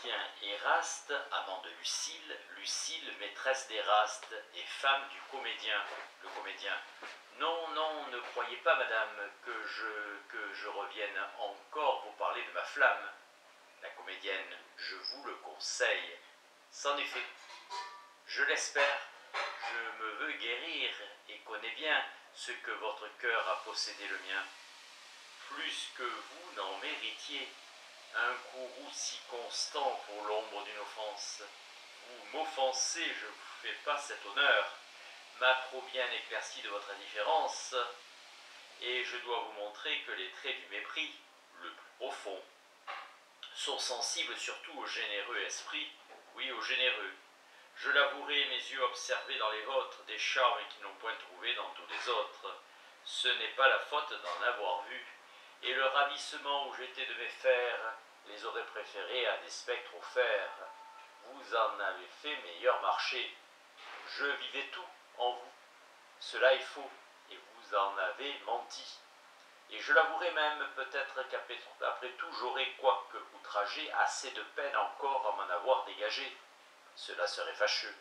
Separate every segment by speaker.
Speaker 1: comédien Éraste, amant de Lucile, Lucile, maîtresse d'Éraste et femme du comédien. Le comédien. Non, non, ne croyez pas, madame, que je revienne encore vous parler de ma flamme. La comédienne. Je vous le conseille. C'en est fait. Je l'espère. Je me veux guérir et connais bien ce que votre cœur a possédé le mien. Plus que vous n'en méritiez. Un courroux si constant pour l'ombre d'une offense. Vous m'offensez, je ne vous fais pas cet honneur. M'a trop bien éclairci de votre indifférence, et je dois vous montrer que les traits du mépris, le plus profond, sont sensibles surtout au généreux esprit, oui, au généreux. Je l'avouerai, mes yeux observaient dans les vôtres des charmes qu'ils n'ont point trouvés dans tous les autres. Ce n'est pas la faute d'en avoir vu, et le ravissement où j'étais de mes fers les aurait préférés à des spectres au fer. Vous en avez fait meilleur marché. Je vivais tout en vous. Cela est faux, et vous en avez menti. Et je l'avouerai même, peut-être qu'après tout, j'aurais, quoique outragé, assez de peine encore à m'en avoir dégagé. Cela serait fâcheux.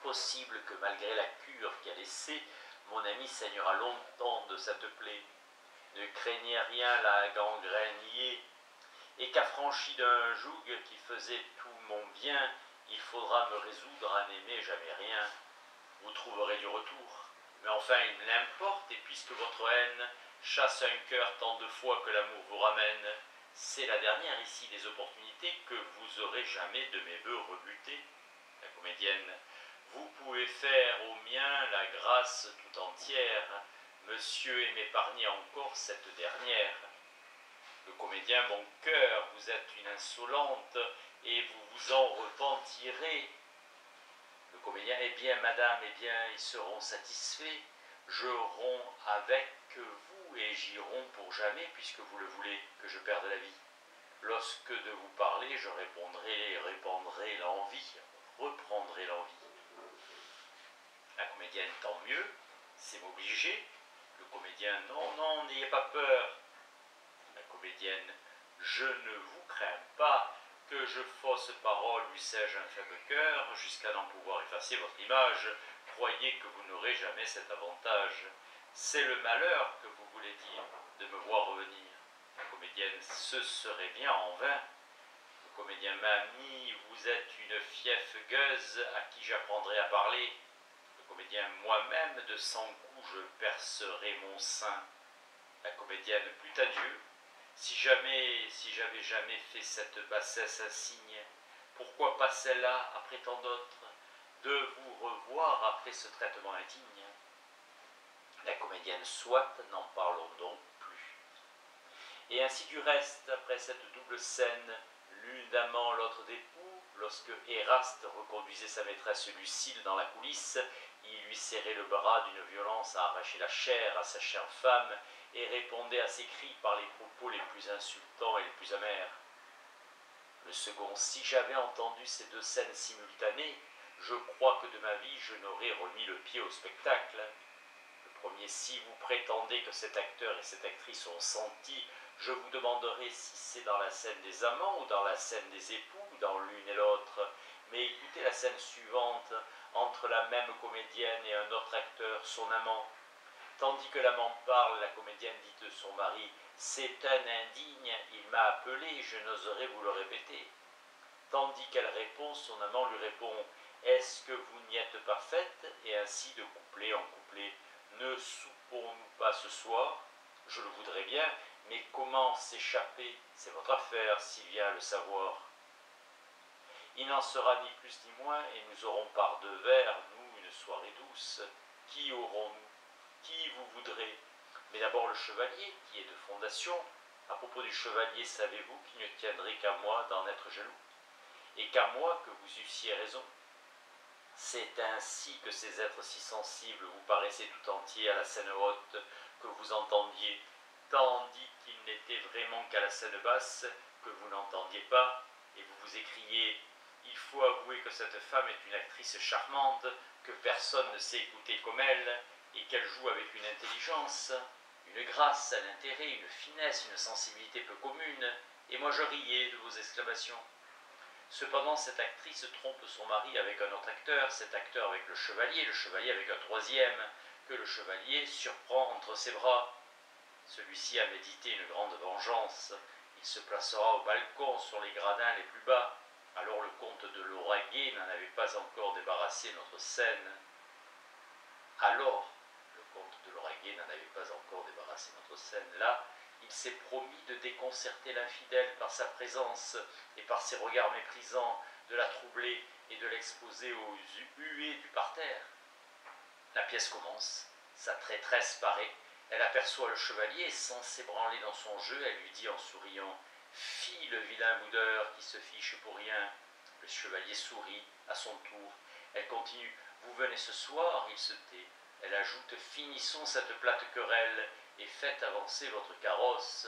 Speaker 1: Possible que malgré la cure qui a laissé, mon ami saignera longtemps de cette plaie. Ne craignez rien la gangrène y est, et qu'affranchi d'un joug qui faisait tout mon bien, il faudra me résoudre à n'aimer jamais rien. Vous trouverez du retour. Mais enfin, il n'importe, et puisque votre haine chasse un cœur tant de fois que l'amour vous ramène, c'est la dernière ici des opportunités que vous aurez jamais de mes vœux rebutés. La comédienne. Vous pouvez faire au mien la grâce tout entière, monsieur, et m'épargner encore cette dernière. Le comédien, mon cœur, vous êtes une insolente, et vous vous en repentirez. Le comédien, eh bien, madame, eh bien, ils seront satisfaits. Je romps avec vous et j'iront pour jamais, puisque vous le voulez, que je perde la vie. Lorsque de vous parler, je répandrai l'envie, reprendrai l'envie. La comédienne, tant mieux, c'est m'obliger. Le comédien, non, non, n'ayez pas peur. La comédienne, je ne vous crains pas. Que je fausse parole, lui sais-je un faible cœur, jusqu'à n'en pouvoir effacer votre image, croyez que vous n'aurez jamais cet avantage. C'est le malheur que vous voulez dire, de me voir revenir. La comédienne, ce serait bien en vain. Le comédien, mamie, vous êtes une fieffe gueuse à qui j'apprendrai à parler. Le comédien, moi-même, de 100 coups, je percerai mon sein. La comédienne, plût à Dieu. Si j'avais jamais fait cette bassesse insigne, pourquoi pas celle-là après tant d'autres, de vous revoir après ce traitement indigne? La comédienne, soit, n'en parlons donc plus. Et ainsi du reste, après cette double scène, l'une d'amant, l'autre d'époux, lorsque Éraste reconduisait sa maîtresse Lucile dans la coulisse, il lui serrait le bras d'une violence à arracher la chair à sa chère femme, et répondait à ses cris par les propos les plus insultants et les plus amers. Le second, si j'avais entendu ces deux scènes simultanées, je crois que de ma vie je n'aurais remis le pied au spectacle. Le premier, si vous prétendez que cet acteur et cette actrice ont senti, je vous demanderai si c'est dans la scène des amants ou dans la scène des époux, dans l'une et l'autre. Mais écoutez la scène suivante, entre la même comédienne et un autre acteur, son amant. Tandis que l'amant parle, la comédienne dit de son mari « C'est un indigne, il m'a appelé, je n'oserais vous le répéter. » Tandis qu'elle répond, son amant lui répond « Est-ce que vous n'y êtes pas faite ?» Et ainsi de couplet en couplet. « Ne soupons-nous pas ce soir? Je le voudrais bien, mais comment s'échapper? C'est votre affaire, s'il vient à le savoir. » Il n'en sera ni plus ni moins, et nous aurons par deux verres, nous, une soirée douce. Qui aurons-nous? Qui vous voudrez? Mais d'abord le chevalier, qui est de fondation. À propos du chevalier, savez-vous qu'il ne tiendrait qu'à moi d'en être jaloux, et qu'à moi que vous eussiez raison? C'est ainsi que ces êtres si sensibles vous paraissaient tout entiers à la scène haute que vous entendiez, tandis qu'il n'était vraiment qu'à la scène basse que vous n'entendiez pas, et vous vous écriez « Il faut avouer que cette femme est une actrice charmante, que personne ne sait écouter comme elle, et qu'elle joue avec une intelligence, une grâce, un intérêt, une finesse, une sensibilité peu commune, et moi je riais de vos exclamations. Cependant, cette actrice trompe son mari avec un autre acteur, cet acteur avec le chevalier avec un troisième, que le chevalier surprend entre ses bras. Celui-ci a médité une grande vengeance. Il se placera au balcon sur les gradins les plus bas. Alors le comte de Lauragais n'en avait pas encore débarrassé notre scène. Alors, le comte de Lauragais n'en avait pas encore débarrassé notre scène. Là, il s'est promis de déconcerter l'infidèle par sa présence et par ses regards méprisants, de la troubler et de l'exposer aux huées du parterre. La pièce commence, sa traîtresse paraît, elle aperçoit le chevalier et sans s'ébranler dans son jeu, elle lui dit en souriant « Fi le vilain boudeur qui se fiche pour rien ». Le chevalier sourit à son tour. Elle continue « Vous venez ce soir ?» Il se tait. Elle ajoute « Finissons cette plate querelle et faites avancer votre carrosse. »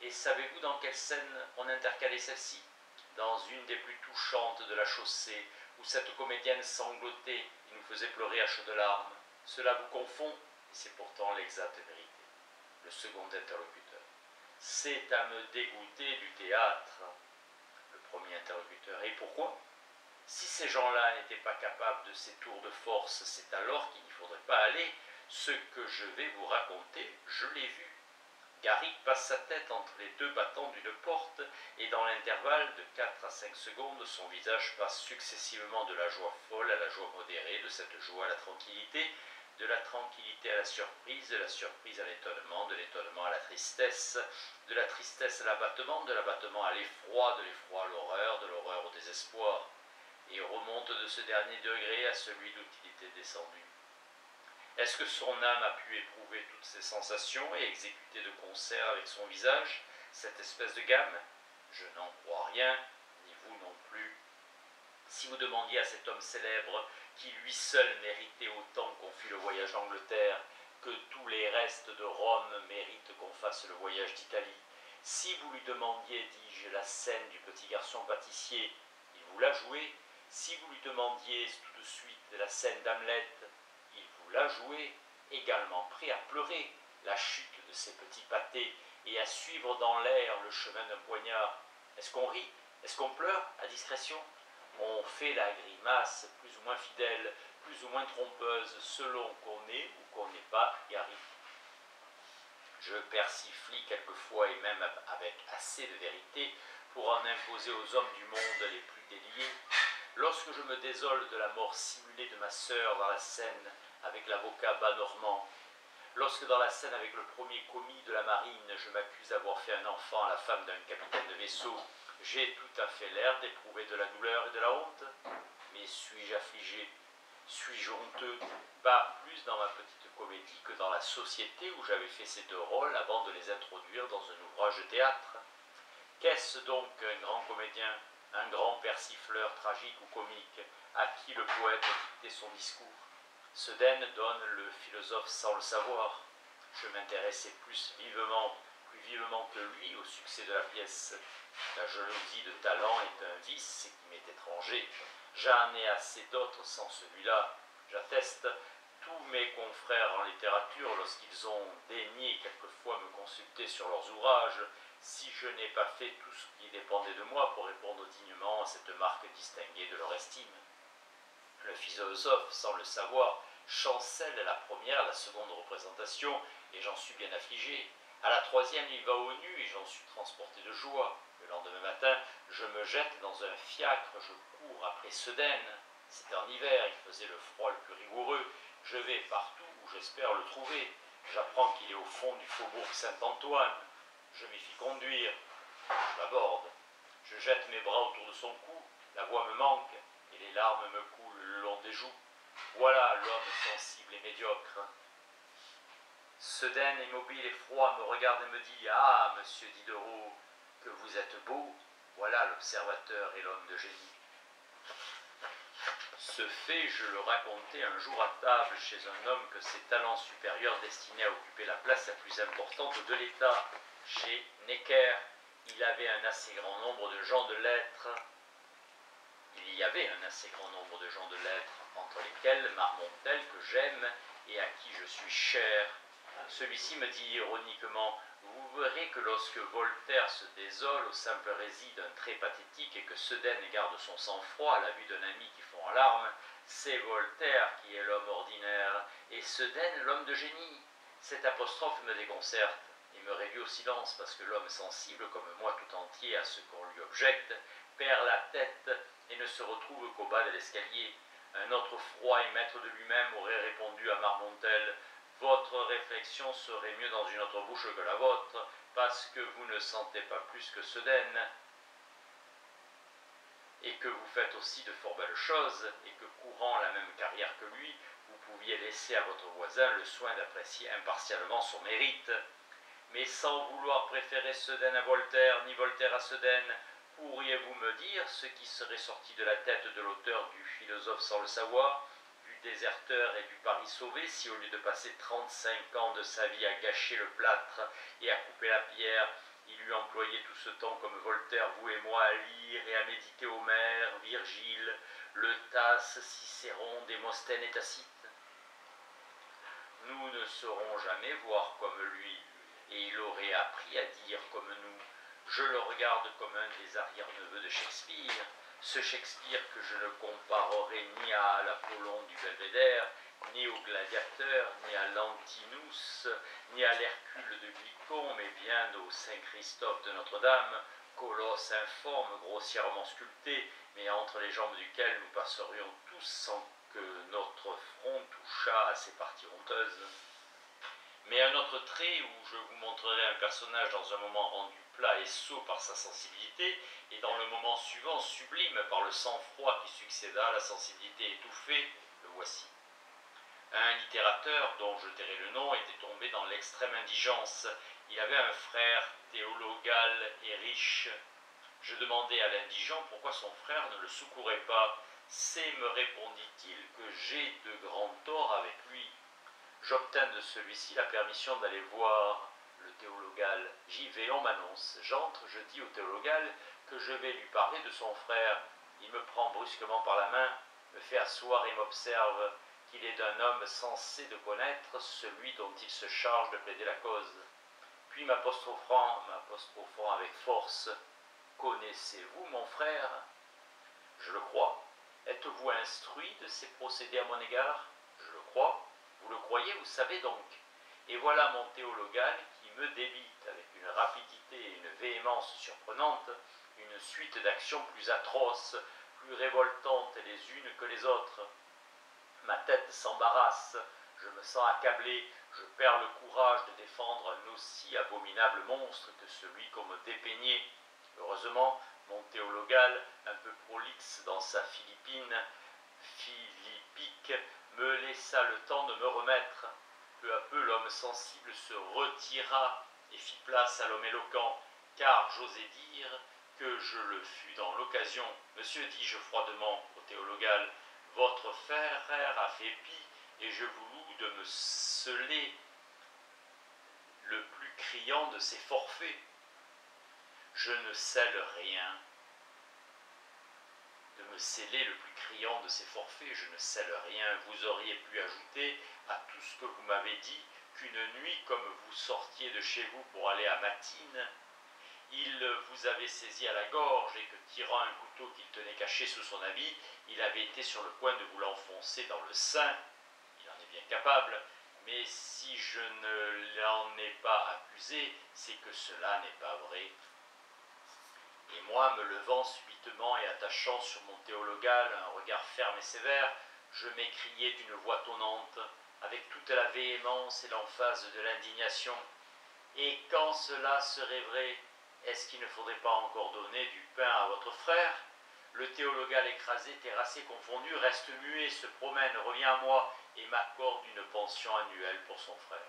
Speaker 1: Et savez-vous dans quelle scène on intercalait celle-ci? Dans une des plus touchantes de la chaussée, où cette comédienne sanglotait et nous faisait pleurer à chaudes larmes. Cela vous confond, et c'est pourtant l'exacte vérité. Le second interlocuteur. C'est à me dégoûter du théâtre. Le premier interlocuteur. Et pourquoi? Si ces gens-là n'étaient pas capables de ces tours de force, c'est alors qu'il n'y faudrait pas aller. Ce que je vais vous raconter, je l'ai vu. Garrick passe sa tête entre les deux battants d'une porte et dans l'intervalle de 4 à 5 secondes, son visage passe successivement de la joie folle à la joie modérée, de cette joie à la tranquillité, de la tranquillité à la surprise, de la surprise à l'étonnement, de l'étonnement à la tristesse, de la tristesse à l'abattement, de l'abattement à l'effroi, de l'effroi à l'horreur, de l'horreur au désespoir, et remonte de ce dernier degré à celui d'où il était descendu. Est-ce que son âme a pu éprouver toutes ces sensations et exécuter de concert avec son visage cette espèce de gamme? Je n'en crois rien, ni vous non plus. Si vous demandiez à cet homme célèbre, qui lui seul méritait autant qu'on fit le voyage d'Angleterre, que tous les restes de Rome méritent qu'on fasse le voyage d'Italie, si vous lui demandiez, dis-je, la scène du petit garçon pâtissier, il vous l'a jouée. Si vous lui demandiez tout de suite la scène d'Hamlet, il vous l'a joué, également prêt à pleurer la chute de ces petits pâtés et à suivre dans l'air le chemin d'un poignard. Est-ce qu'on rit? Est-ce qu'on pleure à discrétion? On fait la grimace plus ou moins fidèle, plus ou moins trompeuse, selon qu'on est ou qu'on n'est pas Garrick. Je persiflie quelquefois et même avec assez de vérité pour en imposer aux hommes du monde les plus déliés. Lorsque je me désole de la mort simulée de ma sœur dans la scène avec l'avocat Bas-Normand, lorsque dans la scène avec le premier commis de la marine, je m'accuse d'avoir fait un enfant à la femme d'un capitaine de vaisseau, j'ai tout à fait l'air d'éprouver de la douleur et de la honte. Mais suis-je affligé? Suis-je honteux? Pas plus dans ma petite comédie que dans la société où j'avais fait ces deux rôles avant de les introduire dans un ouvrage de théâtre. Qu'est-ce donc un grand comédien, un grand persifleur tragique ou comique, à qui le poète dictait son discours? Sedaine donne le philosophe sans le savoir. Je m'intéressais plus vivement que lui au succès de la pièce. La jalousie de talent est un vice qui m'est étranger. J'en ai assez d'autres sans celui-là. J'atteste tous mes confrères en littérature lorsqu'ils ont daigné quelquefois me consulter sur leurs ouvrages, si je n'ai pas fait tout ce qui dépendait de moi pour répondre dignement à cette marque distinguée de leur estime. Le philosophe, sans le savoir, chancelle la première, la seconde représentation, et j'en suis bien affligé. À la troisième, il va au nu, et j'en suis transporté de joie. Le lendemain matin, je me jette dans un fiacre, je cours après Sedaine. C'était en hiver, il faisait le froid le plus rigoureux. Je vais partout où j'espère le trouver. J'apprends qu'il est au fond du faubourg Saint-Antoine. Je m'y fis conduire. Je l'aborde. Je jette mes bras autour de son cou. La voix me manque et les larmes me coulent le long des joues. Voilà l'homme sensible et médiocre. Sedaine, immobile et froid, me regarde et me dit « Ah, monsieur Diderot, que vous êtes beau, voilà l'observateur et l'homme de génie. » Ce fait, je le racontais un jour à table chez un homme que ses talents supérieurs destinaient à occuper la place la plus importante de l'État. Chez Necker, il avait un assez grand nombre de gens de lettres. Il y avait un assez grand nombre de gens de lettres, entre lesquels Marmontel, que j'aime et à qui je suis cher. Celui-ci me dit ironiquement vous verrez que lorsque Voltaire se désole au simple récit d'un trait pathétique et que Sedaine garde son sang-froid à la vue d'un ami qui fond en larmes, c'est Voltaire qui est l'homme ordinaire et Sedaine l'homme de génie. Cette apostrophe me déconcerte et me réduit au silence parce que l'homme sensible, comme moi tout entier à ce qu'on lui objecte, perd la tête et ne se retrouve qu'au bas de l'escalier. Un autre froid et maître de lui-même aurait répondu à Marmontel: votre réflexion serait mieux dans une autre bouche que la vôtre, parce que vous ne sentez pas plus que Sedaine, et que vous faites aussi de fort belles choses, et que courant la même carrière que lui, vous pouviez laisser à votre voisin le soin d'apprécier impartialement son mérite. Mais sans vouloir préférer Sedaine à Voltaire, ni Voltaire à Sedaine, pourriez-vous me dire ce qui serait sorti de la tête de l'auteur du philosophe sans le savoir, du déserteur et du Paris sauvé, si au lieu de passer 35 ans de sa vie à gâcher le plâtre et à couper la pierre, il eût employé tout ce temps comme Voltaire, vous et moi, à lire et à méditer Homère, Virgile, le Tasse, Cicéron, Démosthène et Tacite? Nous ne saurons jamais voir comme lui, et il aurait appris à dire comme nous. Je le regarde comme un des arrière-neveux de Shakespeare, ce Shakespeare que je ne comparerai ni à l'Apollon du Belvédère, ni au Gladiateur, ni à l'Antinous, ni à l'Hercule de Glicon, mais bien au Saint-Christophe de Notre-Dame, colosse informe, grossièrement sculpté, mais entre les jambes duquel nous passerions tous sans que notre front touchât à ses parties honteuses. Mais un autre trait où je vous montrerai un personnage dans un moment rendu plat et sot par sa sensibilité, et dans le moment suivant sublime par le sang-froid qui succéda à la sensibilité étouffée, le voici. Un littérateur, dont je tairai le nom, était tombé dans l'extrême indigence. Il avait un frère théologal et riche. Je demandai à l'indigent pourquoi son frère ne le secourait pas. C'est, me répondit-il, que j'ai de grands torts avec lui. J'obtins de celui-ci la permission d'aller voir le théologal. J'y vais, on m'annonce. J'entre, je dis au théologal que je vais lui parler de son frère. Il me prend brusquement par la main, me fait asseoir et m'observe qu'il est d'un homme censé de connaître celui dont il se charge de plaider la cause. Puis m'apostrophant avec force: connaissez-vous mon frère? Je le crois. Êtes-vous instruit de ses procédés à mon égard? Je le crois. Vous le croyez, vous savez donc. Et voilà mon théologal qui me débite avec une rapidité et une véhémence surprenantes une suite d'actions plus atroces, plus révoltantes les unes que les autres. Ma tête s'embarrasse, je me sens accablé, je perds le courage de défendre un aussi abominable monstre que celui qu'on me dépeignait. Heureusement, mon théologal, un peu prolixe dans sa philippique, me laissa le temps de me remettre. Peu à peu, l'homme sensible se retira et fit place à l'homme éloquent, car j'osais dire que je le fus dans l'occasion. Monsieur, dis-je froidement au théologal, votre frère a fait pis, et je vous loue de me sceller le plus criant de ses forfaits. Je ne scelle rien. De me sceller le plus criant de ses forfaits, je ne scelle rien. Vous auriez pu ajouter à tout ce que vous m'avez dit qu'une nuit, comme vous sortiez de chez vous pour aller à Matine, il vous avait saisi à la gorge et que, tirant un couteau qu'il tenait caché sous son habit, il avait été sur le point de vous l'enfoncer dans le sein. Il en est bien capable, mais si je ne l'en ai pas accusé, c'est que cela n'est pas vrai. Et moi, me levant subitement et attachant sur mon théologal un regard ferme et sévère, je m'écriai d'une voix tonnante, avec toute la véhémence et l'emphase de l'indignation: et quand cela serait vrai, est-ce qu'il ne faudrait pas encore donner du pain à votre frère? Le théologal écrasé, terrassé, confondu, reste muet, se promène, revient à moi et m'accorde une pension annuelle pour son frère.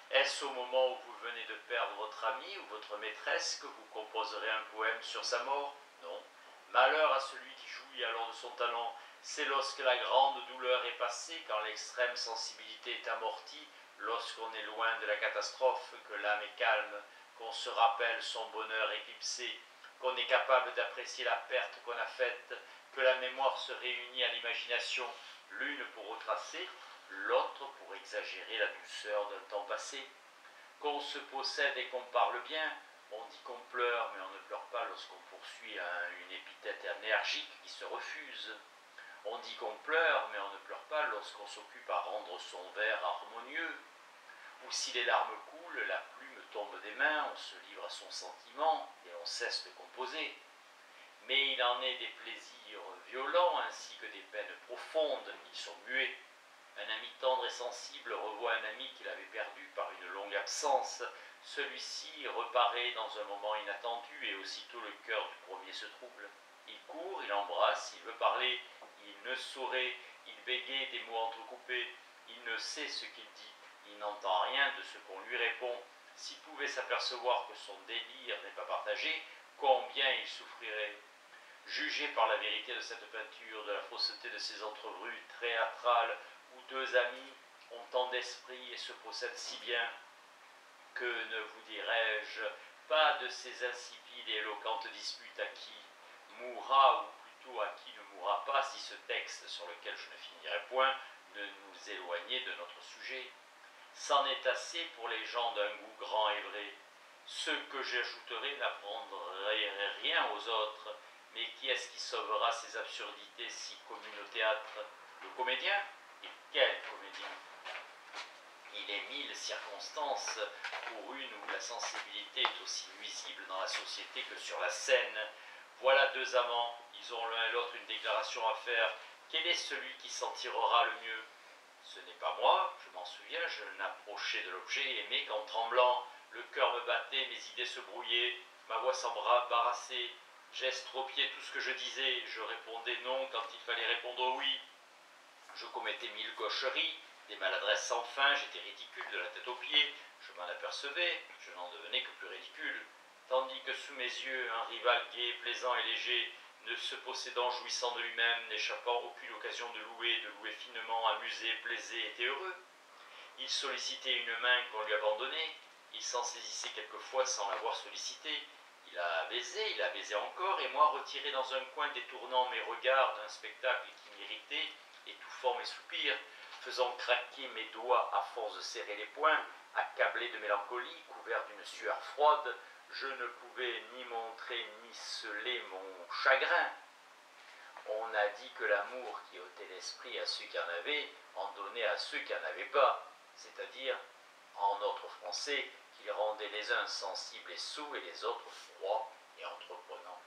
Speaker 1: Est-ce au moment où vous venez de perdre votre ami ou votre maîtresse que vous composerez un poème sur sa mort? Non. Malheur à celui qui jouit alors de son talent. C'est lorsque la grande douleur est passée, quand l'extrême sensibilité est amortie, lorsqu'on est loin de la catastrophe, que l'âme est calme, qu'on se rappelle son bonheur éclipsé, qu'on est capable d'apprécier la perte qu'on a faite, que la mémoire se réunit à l'imagination, l'une pour retracer, l'autre pour exagérer la douceur d'un temps passé. qu'on se possède et qu'on parle bien. On dit qu'on pleure, mais on ne pleure pas lorsqu'on poursuit une épithète énergique qui se refuse. On dit qu'on pleure, mais on ne pleure pas lorsqu'on s'occupe à rendre son vers harmonieux. Ou si les larmes coulent, la plume tombe des mains, on se livre à son sentiment et on cesse de composer. Mais il en est des plaisirs violents ainsi que des peines profondes, ils sont muets. Un ami tendre et sensible revoit un ami qu'il avait perdu par une longue absence. Celui-ci reparaît dans un moment inattendu et aussitôt le cœur du premier se trouble. Il court, il embrasse, il veut parler, il ne saurait, il bégaye des mots entrecoupés, il ne sait ce qu'il dit, il n'entend rien de ce qu'on lui répond. S'il pouvait s'apercevoir que son délire n'est pas partagé, combien il souffrirait. Jugez par la vérité de cette peinture, de la fausseté de ces entrevues théâtrales, où deux amis ont tant d'esprit et se possèdent si bien, que ne vous dirais-je pas de ces insipides et éloquentes disputes à qui mourra, ou plutôt à qui ne mourra pas, si ce texte, sur lequel je ne finirai point, ne nous éloignait de notre sujet. C'en est assez pour les gens d'un goût grand et vrai. Ce que j'ajouterai n'apprendrait rien aux autres, mais qui est-ce qui sauvera ces absurdités si communes au théâtre? Le comédien? Et quel comédien? Il est mille circonstances pour une où la sensibilité est aussi nuisible dans la société que sur la scène. Voilà deux amants, ils ont l'un et l'autre une déclaration à faire. Quel est celui qui s'en tirera le mieux? Ce n'est pas moi, je m'en souviens, je n'approchais de l'objet aimé qu'en tremblant. Le cœur me battait, mes idées se brouillaient, ma voix s'embarrassait. J'estropiais tout ce que je disais, je répondais non quand il fallait répondre oui. Je commettais mille gaucheries, des maladresses sans fin, j'étais ridicule de la tête aux pieds, je m'en apercevais, je n'en devenais que plus ridicule. Tandis que sous mes yeux, un rival gai, plaisant et léger, ne se possédant, jouissant de lui-même, n'échappant aucune occasion de louer finement, amusé, plaisait, était heureux. Il sollicitait une main qu'on lui abandonnait, il s'en saisissait quelquefois sans l'avoir sollicité. Il a baisé encore, et moi retiré dans un coin, détournant mes regards d'un spectacle qui m'irritait, étouffant mes soupirs, faisant craquer mes doigts à force de serrer les poings, accablé de mélancolie, couvert d'une sueur froide, je ne pouvais ni montrer ni celer mon chagrin. On a dit que l'amour qui ôtait l'esprit à ceux qui en avaient, en donnait à ceux qui n'en avaient pas, c'est-à-dire, en notre français, qu'il rendait les uns sensibles et sots et les autres froids et entreprenants.